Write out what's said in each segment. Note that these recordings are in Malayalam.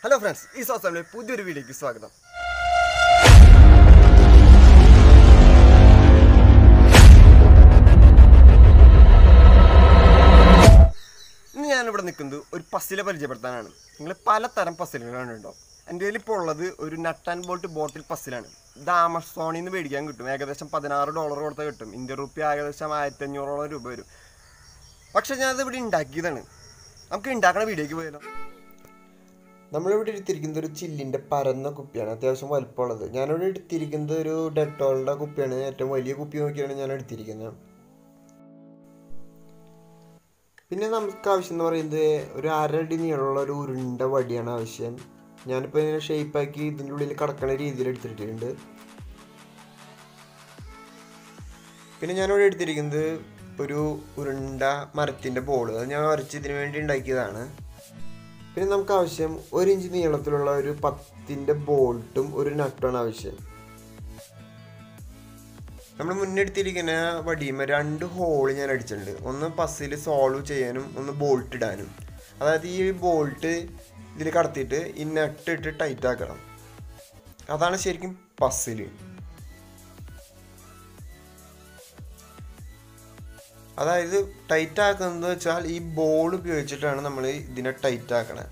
Hello friends, this is awesome. പുതിയൊരു വീഡിയോയ്ക്ക് സ്വാഗതം. ഇന്ന് ഞാൻ ഇവിടെ നിൽക്കുന്നത് ഒരു പസിലെ പരിചയപ്പെടുത്താനാണ്. നിങ്ങൾ പലതരം പസിലുകളാണ് ഉണ്ടാവും. എൻ്റെ കയ്യിൽ ഇപ്പോൾ ഉള്ളത് ഒരു നട്ട് ആൻഡ് ബോൾട്ട് ബോട്ടിൽ പസിലാണ്. ഇത് ആമസോണിൽ നിന്ന് മേടിക്കാൻ കിട്ടും. ഏകദേശം $16 കൊടുത്താൽ കിട്ടും. ഇന്ത്യൻ റുപ്യ ഏകദേശം 1500 രൂപ വരും. പക്ഷെ ഞാനത് ഇവിടെ ഉണ്ടാക്കിയതാണ്. നമുക്ക് ഉണ്ടാക്കുന്ന വീഡിയോയ്ക്ക് പോയാലോ. നമ്മളിവിടെ എടുത്തിരിക്കുന്നത് ഒരു ചില്ലിൻ്റെ പരന്ന കുപ്പിയാണ്, അത്യാവശ്യം വലുപ്പമുള്ളത്. ഞാനിവിടെ എടുത്തിരിക്കുന്നത് ഒരു ഡെറ്റോളിൻ്റെ കുപ്പിയാണ്. ഏറ്റവും വലിയ കുപ്പി നോക്കിയാണ് ഞാൻ എടുത്തിരിക്കുന്നത്. പിന്നെ നമുക്ക് ആവശ്യം എന്ന് പറയുന്നത് ഒരു 1/2 അടി നീളമുള്ള ഒരു ഉരുണ്ട വടിയാണ് ആവശ്യം. ഞാനിപ്പോൾ ഇതിനെ ഷേപ്പാക്കി ഇതിൻ്റെ ഉള്ളിൽ കടക്കണ രീതിയിൽ എടുത്തിട്ടുണ്ട്. പിന്നെ ഞാനിവിടെ എടുത്തിരിക്കുന്നത് ഒരു ഉരുണ്ട മരത്തിൻ്റെ ബോൾ. അത് ഞാൻ വരച്ച് ഇതിനു വേണ്ടി ഉണ്ടാക്കിയതാണ്. പിന്നെ നമുക്ക് ആവശ്യം 1 ഇഞ്ച് നീളത്തിലുള്ള ഒരു 10-ൻ്റെ ബോൾട്ടും ഒരു നട്ടുമാണ് ആവശ്യം. നമ്മൾ മുന്നെടുത്തിരിക്കുന്ന വടിയുമ്പോൾ 2 ഹോള് ഞാൻ അടിച്ചിട്ടുണ്ട്. ഒന്ന് പസിൽ സോൾവ് ചെയ്യാനും ഒന്ന് ബോൾട്ട് ഇടാനും. അതായത് ഈ ബോൾട്ട് ഇതിൽ കടത്തിയിട്ട് ഈ നട്ട് ഇട്ട് ടൈറ്റ് ആക്കണം. അതാണ് ശരിക്കും പസിൽ. അതായത് ടൈറ്റ് ആക്കുന്നത് വെച്ചാൽ ഈ ബോൾ ഉപയോഗിച്ചിട്ടാണ് നമ്മൾ ഇതിനെ ടൈറ്റ് ആക്കണത്.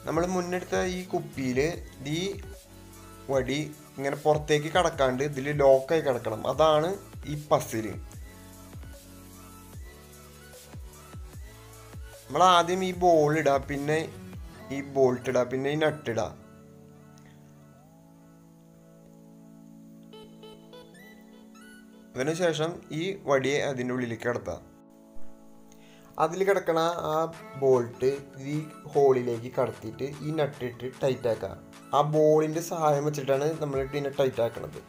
നമ്മൾ മുന്നെടുത്ത ഈ കുപ്പിയിൽ ഈ വടി ഇങ്ങനെ പുറത്തേക്ക് കടക്കാണ്ട് ഇതിൽ ലോക്കായി കിടക്കണം. അതാണ് ഈ പസിൽ. നമ്മൾ ആദ്യം ഈ ബോൾ ഇടുക, പിന്നെ ഈ ബോൾട്ട് ഇടുക, പിന്നെ ഈ നട്ട് ഇടുക. അതിനുശേഷം ഈ വടിയെ അതിൻ്റെ ഉള്ളിലേക്ക് കിടത്താം. അതിൽ കിടക്കണ ആ ബോൾട്ട് ഈ ഹോളിലേക്ക് കടത്തിയിട്ട് ഈ നട്ടിട്ട് ടൈറ്റ് ആക്കുക. ആ ബോളിൻ്റെ സഹായം വെച്ചിട്ടാണ് നമ്മൾ ഇതിനെ ടൈറ്റ് ആക്കണത്.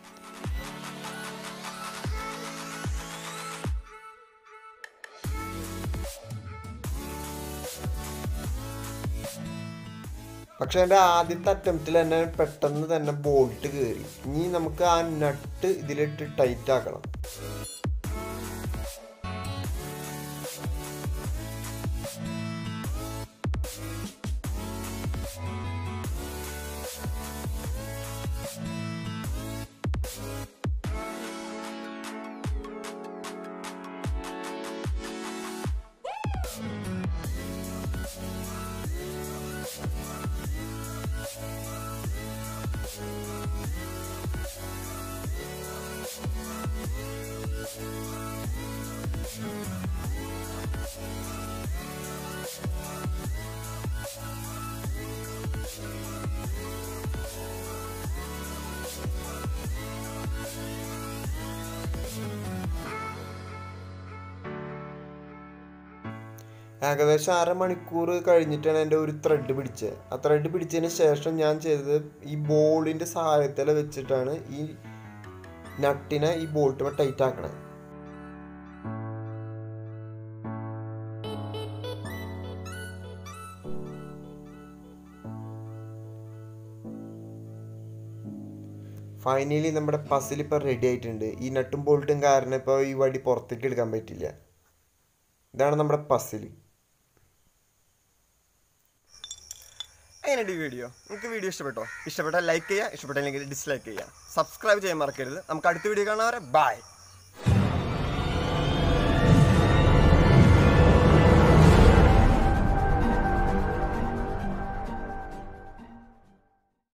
പക്ഷെ എൻ്റെ ആദ്യത്തെ അറ്റംപ്റ്റിൽ തന്നെ പെട്ടെന്ന് തന്നെ ബോൾട്ട് കയറി. ഇനി നമുക്ക് ആ നട്ട് ഇതിലിട്ട് ടൈറ്റ് ആക്കണം. ഏകദേശം 1/2 മണിക്കൂർ കഴിഞ്ഞിട്ടാണ് എൻ്റെ ഒരു ത്രെഡ് പിടിച്ചത്. ആ ത്രെഡ് പിടിച്ചതിന് ശേഷം ഞാൻ ചെയ്തത് ഈ ബോളിൻ്റെ സഹായത്തിൽ വെച്ചിട്ടാണ് ഈ നട്ടിനെ ഈ ബോൾട്ടുമായി ടൈറ്റ് ആക്കണത്. ഫൈനലി നമ്മുടെ പസിൽ ഇപ്പോൾ റെഡി ആയിട്ടുണ്ട്. ഈ നട്ടും ബോൾട്ടും കാരണം ഇപ്പോൾ ഈ വടി പുറത്തേക്ക് എടുക്കാൻ പറ്റില്ല. ഇതാണ് നമ്മുടെ പസിൽ. എങ്ങനെയുണ്ട് ഈ വീഡിയോ? നിങ്ങൾക്ക് വീഡിയോ ഇഷ്ടപ്പെട്ടോ? ഇഷ്ടപ്പെട്ടാൽ ലൈക്ക് ചെയ്യുക, ഇഷ്ടപ്പെട്ടില്ലെങ്കിൽ ഡിസ്ലൈക്ക് ചെയ്യുക. സബ്സ്ക്രൈബ് ചെയ്യാൻ മറക്കരുത്. നമുക്ക് അടുത്ത വീഡിയോ കാണാം. ബൈ.